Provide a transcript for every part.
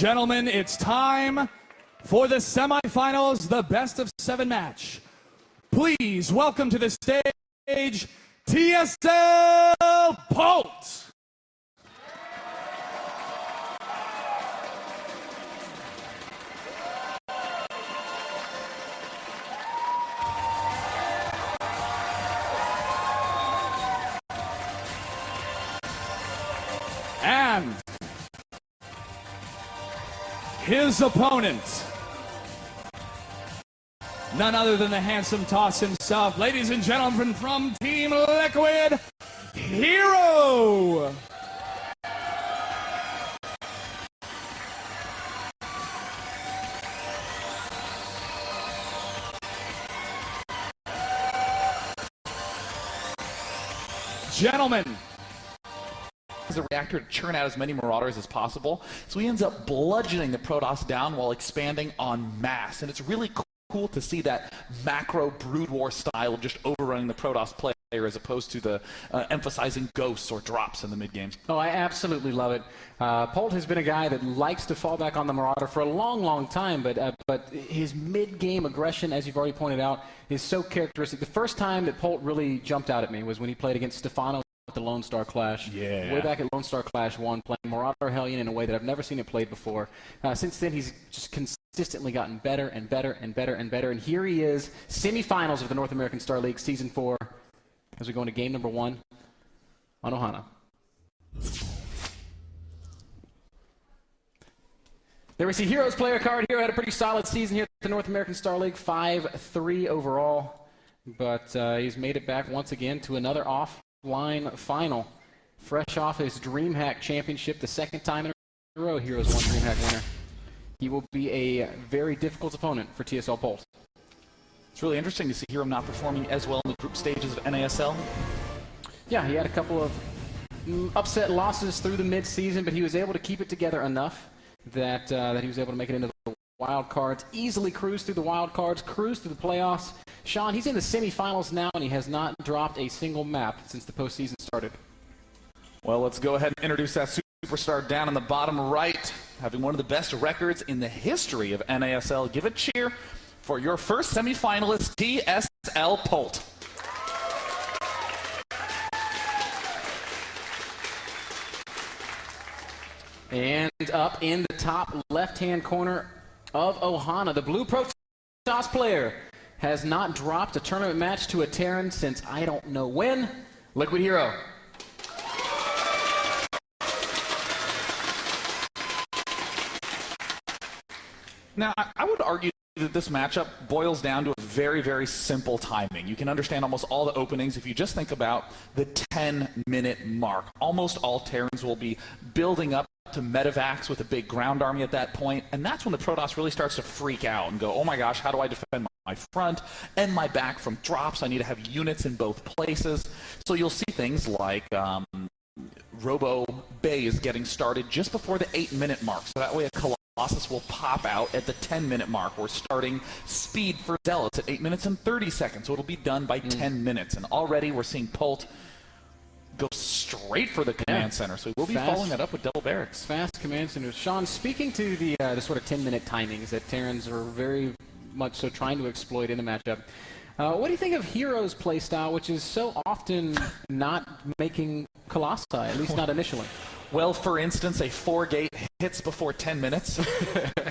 Gentlemen, it's time for the semifinals, the best of 7 match. Please welcome to the stage, TSLPolt. And his opponent, none other than the handsome Toss himself. Ladies and gentlemen, from Team LiquidHerO. Gentlemen. The reactor to churn out as many Marauders as possible, so he ends up bludgeoning the Protoss down while expanding en masse, and it's really cool to see that macro Brood War style of just overrunning the Protoss player as opposed to the emphasizing ghosts or drops in the mid-games. Oh, I absolutely love it. Polt has been a guy that likes to fall back on the Marauder for a long time, but his mid-game aggression, as you've already pointed out, is so characteristic. The first time that Polt really jumped out at me was when he played against Stefano at the Lone Star Clash. Yeah. Way back at Lone Star Clash 1, playing Marauder Hellion in a way that I've never seen it played before. Since then, he's just consistently gotten better and better and better and better, and here he is, semifinals of the North American Star League Season 4, as we go into game number 1 on Ohana. There we see Heroes player card. Hero had a pretty solid season here at the North American Star League, 5-3 overall, but he's made it back once again to another offline final. Fresh off his DreamHack Championship, the second time in a row Heroes won DreamHack winner. He will be a very difficult opponent for TSLPolt. It's really interesting to see Hero not performing as well in the group stages of NASL. Yeah, he had a couple of upset losses through the mid-season, but he was able to keep it together enough that he was able to make it into the wild cards, easily cruise through the wild cards, cruise through the playoffs. Sean, he's in the semifinals now, and he has not dropped a single map since the postseason started. Well, let's go ahead and introduce that superstar down in the bottom right, having one of the best records in the history of NASL. Give a cheer for your first semifinalist, TSLPolt. And up in the top left-hand corner of Ohana, the blue Protoss player has not dropped a tournament match to a Terran since I don't know when. LiquidHerO. Now, I would argue that this matchup boils down to a very simple timing. You can understand almost all the openings if you just think about the 10-minute mark. Almost all Terrans will be building up to medevacs with a big ground army at that point, and that's when the Protoss really starts to freak out and go, oh my gosh, how do I defend my front and my back from drops? I need to have units in both places. So you'll see things like Robo Bays getting started just before the 8-minute mark, so that way a Colossus will pop out at the 10-minute mark. We're starting speed for Zealots at 8 minutes and 30 seconds, so it'll be done by 10 minutes. And already we're seeing Polt go straight for the command center, so we'll be following that up with double barracks. Fast command centers. Sean, speaking to the sort of 10-minute timings that Terrans are very much so trying to exploit in the matchup, what do you think of Hero's playstyle, which is so often not making Colossi, at least not initially? Well, for instance, a 4-gate hits before 10 minutes.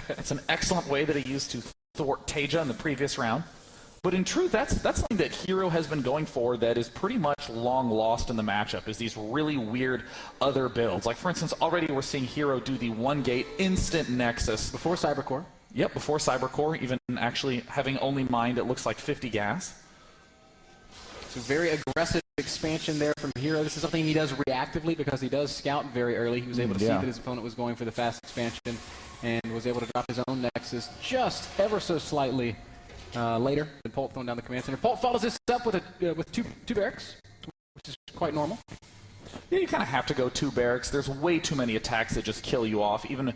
That's an excellent way that he used to thwart Teja in the previous round. But in truth, that's something that Hero has been going for that is pretty much long lost in the matchup, is these really weird other builds. Like, for instance, already we're seeing Hero do the 1-gate instant Nexus. Before Cybercore? Yep, before Cybercore, even actually having only mined, it looks like 50 gas. It's a very aggressive expansion there from Hero. This is something he does reactively because he does scout very early. He was able to see that his opponent was going for the fast expansion and was able to drop his own Nexus just ever so slightly later than Polt throwing down the command center. Polt follows this up with two barracks, which is quite normal. Yeah, you kind of have to go 2 barracks. There's way too many attacks that just kill you off. Even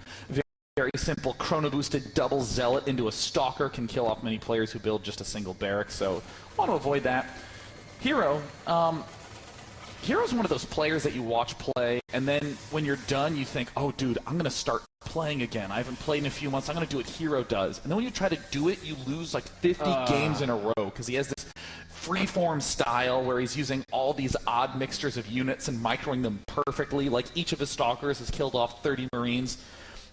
very simple chrono-boosted double Zealot into a Stalker can kill off many players who build just a single barrack, so want to avoid that. Hero, Hero's one of those players that you watch play, and then when you're done, you think, oh, dude, I'm going to start playing again. I haven't played in a few months. I'm going to do what Hero does. And then when you try to do it, you lose like 50 games in a row because he has this freeform style where he's using all these odd mixtures of units and microing them perfectly. Like each of his Stalkers has killed off 30 Marines.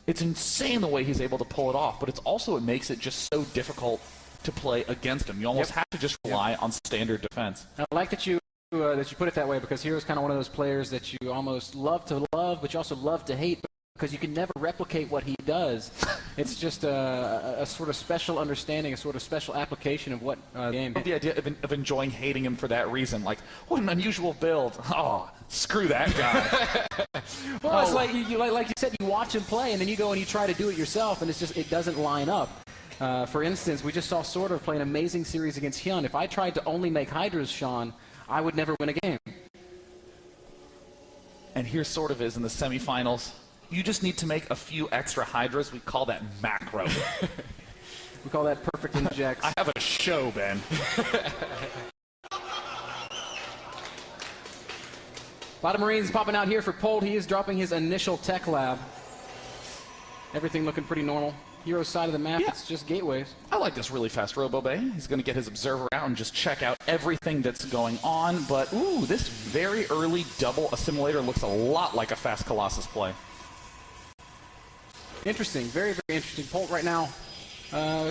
It's insane the way he's able to pull it off, but it's also, it makes it just so difficult to play against him. You almost have to just rely on standard defense. I like that you put it that way, because Hero's kind of one of those players that you almost love to love, but you also love to hate, because you can never replicate what he does. It's just a sort of special understanding, a sort of special application of what game. The idea of enjoying hating him for that reason, like, what an unusual build. Oh, screw that guy. Well, it's like you said, you watch him play, and then you go and you try to do it yourself, and it doesn't line up. For instance, we just saw Sort of play an amazing series against Hyun. If I tried to only make Hydras, Sean, I would never win a game. And here Sort of is in the semifinals. You just need to make a few extra Hydras. We call that macro. We call that perfect injects. I have a show, Ben. A lot of Marines popping out here for Polt. He is dropping his initial tech lab. Everything looking pretty normal. Hero's side of the map, it's just gateways. I like this really fast Robo Bay. He's going to get his observer out and just check out everything that's going on. But, ooh, this very early double assimilator looks a lot like a fast Colossus play. Interesting. Very, very interesting. Polt right now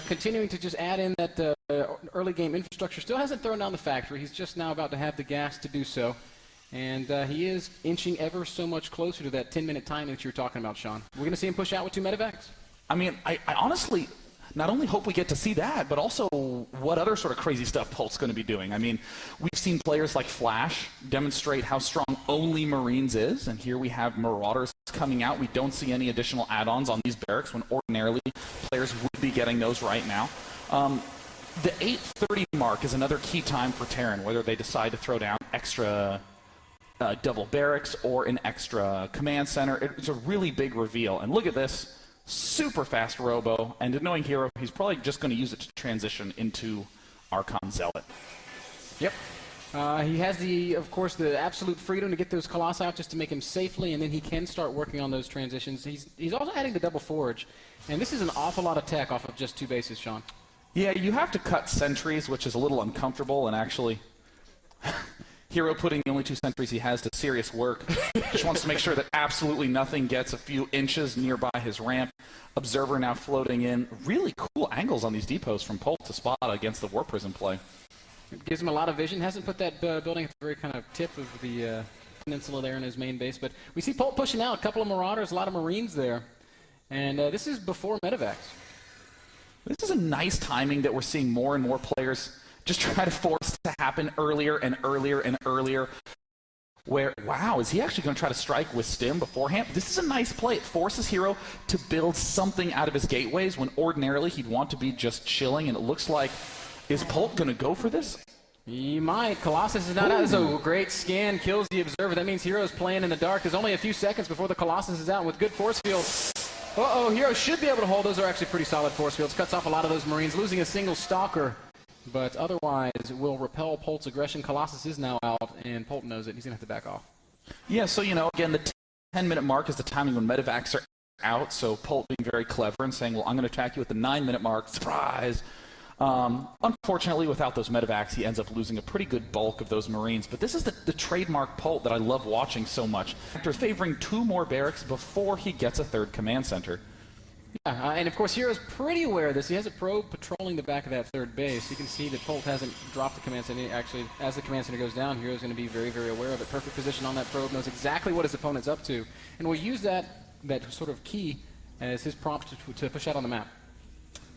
continuing to just add in that early game infrastructure. Still hasn't thrown down the factory. He's just now about to have the gas to do so. And he is inching ever so much closer to that 10-minute timing that you were talking about, Sean. We're going to see him push out with 2 medevacs. I mean, I honestly not only hope we get to see that, but also what other sort of crazy stuff Polt's going to be doing. I mean, we've seen players like Flash demonstrate how strong only Marines is, and here we have Marauders coming out. We don't see any additional add-ons on these barracks when ordinarily players would be getting those right now. The 8:30 mark is another key time for Terran, whether they decide to throw down extra double barracks or an extra command center. It's a really big reveal. And look at this. Super fast Robo, and knowing Hero, he's probably just going to use it to transition into Archon Zealot. Yep. He has, of course, the absolute freedom to get those Colossi out just to make him safely, and then he can start working on those transitions. He's also adding the double forge, and this is an awful lot of tech off of just 2 bases, Sean. Yeah, you have to cut sentries, which is a little uncomfortable, and actually... Hero putting the only 2 sentries he has to serious work. Just wants to make sure that absolutely nothing gets a few inches nearby his ramp. Observer now floating in. Really cool angles on these depots from Polt to spot against the War Prison play. It gives him a lot of vision. Hasn't put that building at the very kind of tip of the peninsula there in his main base. But we see Polt pushing out. A couple of Marauders, a lot of Marines there. And this is before medevacs. This is a nice timing that we're seeing more and more players just try to force to happen earlier and earlier and earlier. Where, wow, is he actually going to try to strike with Stim beforehand? This is a nice play. It forces Hero to build something out of his gateways when ordinarily he'd want to be just chilling, and it looks like, is Polt going to go for this? He might. Colossus is not out. This is a great scan, kills the Observer. That means Hero's playing in the dark. There's only a few seconds before the Colossus is out with good force fields. Uh-oh, Hero should be able to hold. Those are actually pretty solid force fields. Cuts off a lot of those Marines, losing a single Stalker. But otherwise, will repel Polt's aggression. Colossus is now out, and Polt knows it. He's going to have to back off. Yeah, so, you know, again, the 10-minute mark is the timing when medevacs are out, so Polt being very clever and saying, well, I'm going to attack you at the 9-minute mark. Surprise! Unfortunately, without those medevacs, he ends up losing a pretty good bulk of those Marines. But this is the trademark Polt that I love watching so much. After favoring 2 more barracks before he gets a 3rd command center. Yeah, and of course, Hero's pretty aware of this. He has a probe patrolling the back of that 3rd base. You can see that Polt hasn't dropped the command center. Actually, as the command center goes down, Hero's going to be very, very aware of it. Perfect position on that probe, knows exactly what his opponent's up to, and will use that sort of key as his prompt to push out on the map.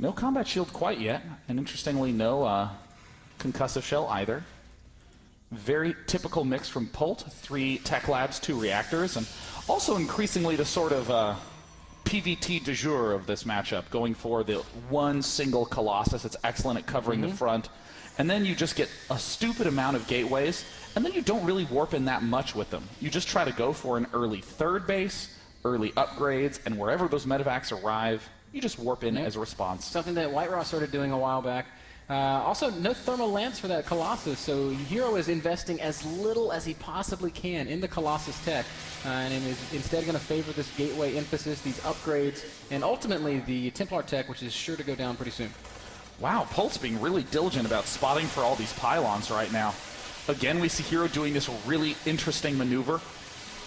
No combat shield quite yet, and interestingly, no concussive shell either. Very typical mix from Polt. 3 tech labs, 2 reactors, and also increasingly the sort of PVT du jour of this matchup, going for the 1 single Colossus. It's excellent at covering the front. And then you just get a stupid amount of gateways, and then you don't really warp in that much with them. You just try to go for an early 3rd base, early upgrades, and wherever those medevacs arrive, you just warp in as a response. Something that White Raw started doing a while back. Also, no thermal lance for that Colossus, so Hero is investing as little as he possibly can in the Colossus tech, and is instead going to favor this gateway emphasis, these upgrades, and ultimately the Templar tech, which is sure to go down pretty soon. Wow, Polt's being really diligent about spotting for all these pylons right now. Again, we see Hero doing this really interesting maneuver.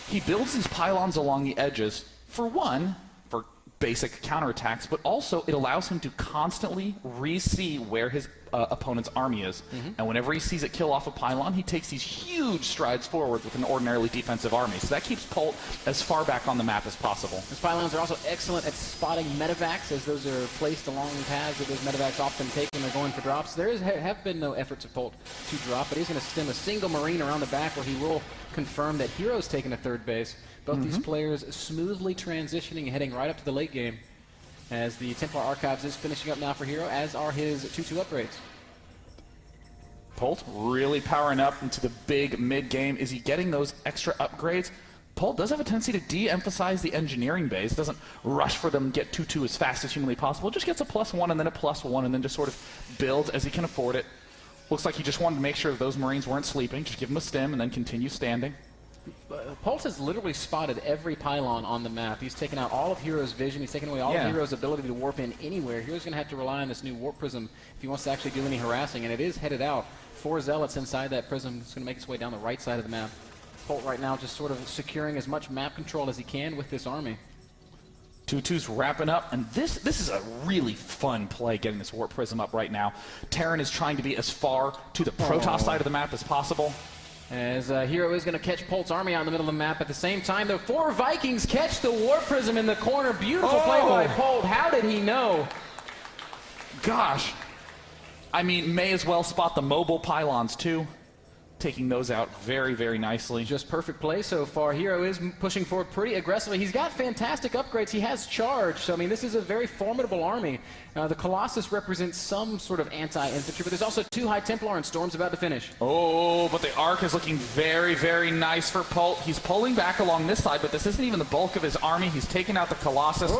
He builds these pylons along the edges, for one, for basic counterattacks, but also it allows him to constantly re-see where his opponent's army is. And whenever he sees it kill off a pylon, he takes these huge strides forward with an ordinarily defensive army. So that keeps Polt as far back on the map as possible. Those pylons are also excellent at spotting medevacs, as those are placed along the paths that those medevacs often take when they're going for drops. There have been no efforts of Polt to drop, but he's going to stem a single Marine around the back where he will confirm that Hero's taken a third base. Both these players smoothly transitioning and heading right up to the late game, as the Templar Archives is finishing up now for Hero, as are his 2-2 upgrades. Polt really powering up into the big mid-game. Is he getting those extra upgrades? Polt does have a tendency to de-emphasize the engineering base, doesn't rush for them, get 2-2 as fast as humanly possible, just gets a +1 and then a +1 and then just sort of builds as he can afford it. Looks like he just wanted to make sure those Marines weren't sleeping, just give them a stim and then continue standing. Polt has literally spotted every pylon on the map. He's taken out all of Hero's vision. He's taken away all of Hero's ability to warp in anywhere. Hero's going to have to rely on this new warp prism if he wants to actually do any harassing, and it is headed out. 4 zealots inside that prism. It's going to make its way down the right side of the map. Polt right now just sort of securing as much map control as he can with this army. 2-2's wrapping up, and this is a really fun play, getting this warp prism up right now. Terran is trying to be as far to the Protoss side of the map as possible. As Hero is going to catch Polt's army out in the middle of the map. At the same time, the 4 Vikings catch the warp prism in the corner. Beautiful play by Polt. How did he know? Gosh. I mean, may as well spot the mobile pylons too. Taking those out very, very nicely. Just perfect play so far. Hero is pushing forward pretty aggressively. He's got fantastic upgrades. He has charge. So, I mean, this is a very formidable army. The Colossus represents some sort of anti-infantry, but there's also 2 High Templar and Storm's about to finish. Oh, but the arc is looking very, very nice for Polt. He's pulling back along this side, but this isn't even the bulk of his army. He's taken out the Colossus.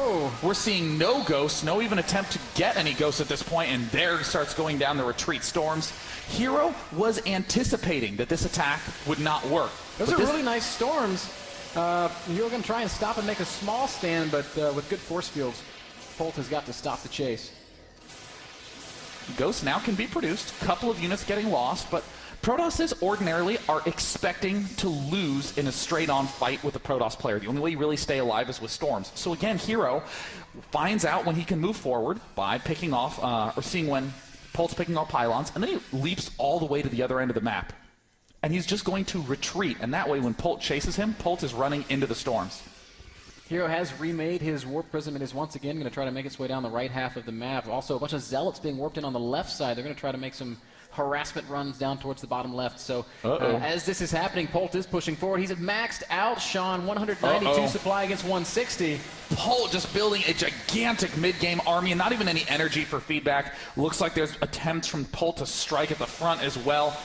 We're seeing no ghosts, no even attempt to get any ghosts at this point, and there starts going down the retreat Storms. Hero was anticipating that this attack would not work. Those are really nice Storms. Hero going to try and stop and make a small stand, but with good force fields, Polt has got to stop the chase. Ghosts now can be produced, a couple of units getting lost, but Protosses ordinarily are expecting to lose in a straight-on fight with a Protoss player. The only way you really stay alive is with Storms. So again, Hero finds out when he can move forward by picking off, or seeing when Polt's picking off pylons, and then he leaps all the way to the other end of the map. And he's just going to retreat, and that way when Polt chases him, Polt is running into the Storms. Hero has remade his warp prism and is once again going to try to make its way down the right half of the map. Also, a bunch of zealots being warped in on the left side. They're going to try to make some harassment runs down towards the bottom left. So as this is happening, Polt is pushing forward. He's maxed out, Sean, 192 supply against 160. Polt just building a gigantic mid-game army and not even any energy for feedback. Looks like there's attempts from Polt to strike at the front as well.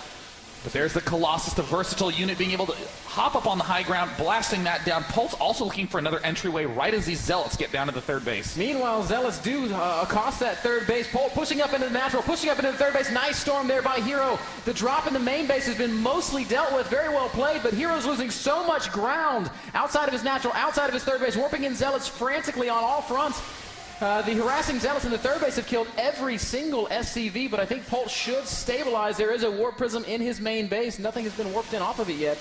But there's the Colossus, the versatile unit, being able to hop up on the high ground, blasting that down. Polt's also looking for another entryway right as these Zealots get down to the third base. Meanwhile, Zealots do accost that third base. Polt pushing up into the natural, pushing up into the third base. Nice storm there by Hero. The drop in the main base has been mostly dealt with. Very well played, but Hero's losing so much ground outside of his natural, outside of his third base, warping in Zealots frantically on all fronts. The harassing Zealots in the third base have killed every single SCV, but I think Polt should stabilize. There is a warp prism in his main base. Nothing has been warped in off of it yet.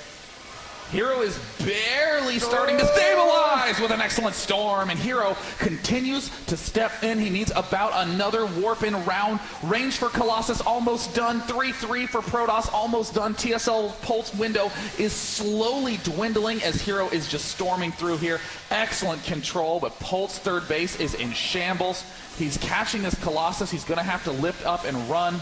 Hero is barely starting to stabilize with an excellent storm, and Hero continues to step in. He needs about another warp in round. Range for Colossus almost done. 3-3 for Protoss almost done. TSLPolt's window is slowly dwindling as Hero is just storming through here. Excellent control, but Polt's third base is in shambles. He's catching this Colossus. He's going to have to lift up and run.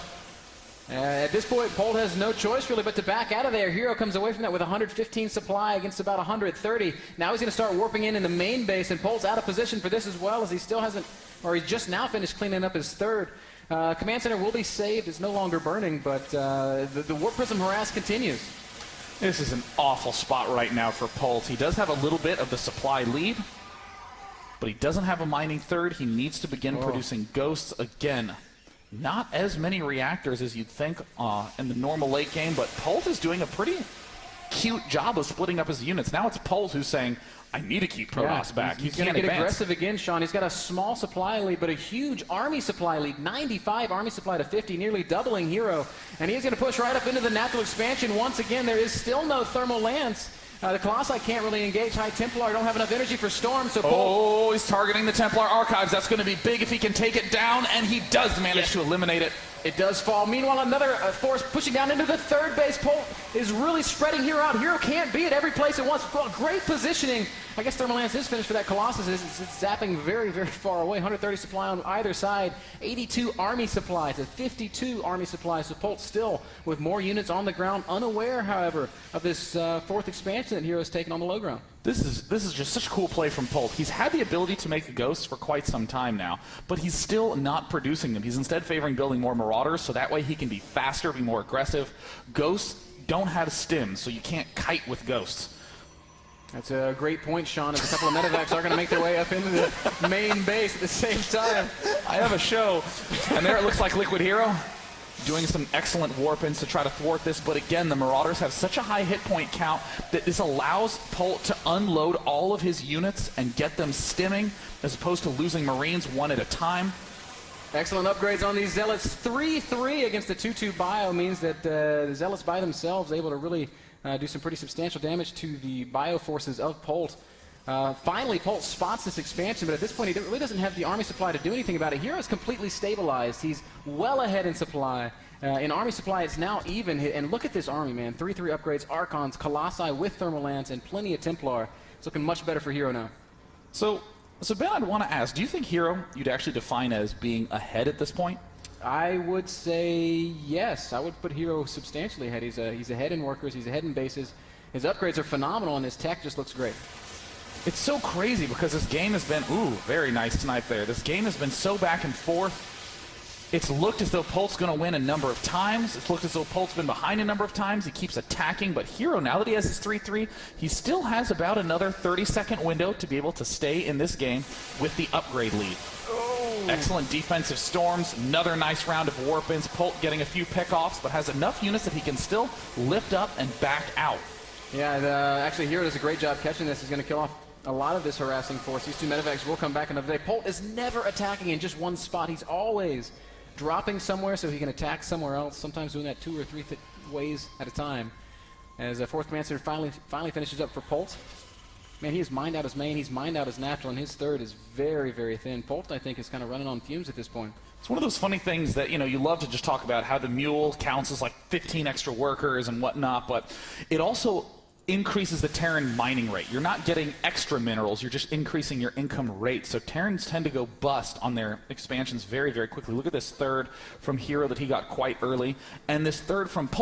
At this point, Polt has no choice really but to back out of there. Hero comes away from that with 115 supply against about 130. Now he's going to start warping in the main base, and Polt's out of position for this as well, as he still hasn't, or he's just now finished cleaning up his third. Command center will be saved. It's no longer burning, but the warp prism harass continues. This is an awful spot right now for Polt. He does have a little bit of the supply lead, but he doesn't have a mining third. He needs to begin producing ghosts again. Not as many reactors as you'd think in the normal late game, but Polt is doing a pretty cute job of splitting up his units. Now it's Polt who's saying, I need to keep Protoss back. He's going to get aggressive again, Sean. He's got a small supply lead, but a huge army supply lead. 95 army supply to 50, nearly doubling Hero. And he's going to push right up into the natural expansion. Once again, there is still no thermal lance. The Colossi can't really engage High Templar. Don't have enough energy for Storm, so Oh, he's targeting the Templar Archives. That's going to be big if he can take it down, and he does manage to eliminate it. It does fall. Meanwhile, another force pushing down into the third base. Polt is really spreading Hero out. Hero can't be at every place at once. Great positioning. I guess Thermal Lance is finished for that Colossus. It's zapping very, very far away. 130 supply on either side. 82 army supply to 52 army supply. So Polt still with more units on the ground. Unaware, however, of this fourth expansion that Hero's taken on the low ground. This is just such a cool play from Polt. He's had the ability to make ghosts for quite some time now, but he's still not producing them. He's instead favoring building more Marauders, so that way he can be faster, be more aggressive. Ghosts don't have stims, so you can't kite with ghosts. That's a great point, Sean, as a couple of medevacs are going to make their way up into the main base at the same time. I have a show, and there it looks like LiquidHerO doing some excellent warp-ins to try to thwart this, but again, the Marauders have such a high hit point count that this allows Polt to unload all of his units and get them stimming, as opposed to losing Marines one at a time. Excellent upgrades on these Zealots. 3-3 against the 2-2 bio means that the Zealots by themselves able to really do some pretty substantial damage to the bio forces of Polt. Finally, Polt spots this expansion, but at this point, he really doesn't have the army supply to do anything about it. Hero's completely stabilized. He's well ahead in supply. In army supply, it's now even. And look at this army, man. 3-3 upgrades, Archons, Colossi with Thermal Lance, and plenty of Templar. It's looking much better for Hero now. So Ben, I'd want to ask, do you think Hero you'd actually define as being ahead at this point? I would say yes. I would put Hero substantially ahead. He's ahead in workers. He's ahead in bases. His upgrades are phenomenal, and his tech just looks great. It's so crazy because this game has been, ooh, very nice snipe there. This game has been so back and forth. It's looked as though Polt's going to win a number of times. It's looked as though Polt's been behind a number of times. He keeps attacking, but Hero, now that he has his 3-3, he still has about another 30-second window to be able to stay in this game with the upgrade lead. Oh. Excellent defensive storms, another nice round of warp-ins. Polt getting a few pickoffs, but has enough units that he can still lift up and back out. Yeah, actually Hero does a great job catching this. He's going to kill off a lot of this harassing force. These two medevacs will come back another day. Polt is never attacking in just one spot. He's always dropping somewhere so he can attack somewhere else, sometimes doing that 2 or 3 ways at a time. As fourth commander finally finishes up for Polt. Man, he has mined out his main, he's mined out his natural, and his third is very, very thin. Polt, I think, is kind of running on fumes at this point. It's one of those funny things that, you love to just talk about how the mule counts as like 15 extra workers and whatnot, but it also increases the Terran mining rate. You're not getting extra minerals, you're just increasing your income rate. So Terrans tend to go bust on their expansions very, very quickly. Look at this third from Hero that he got quite early, and this third from Polt.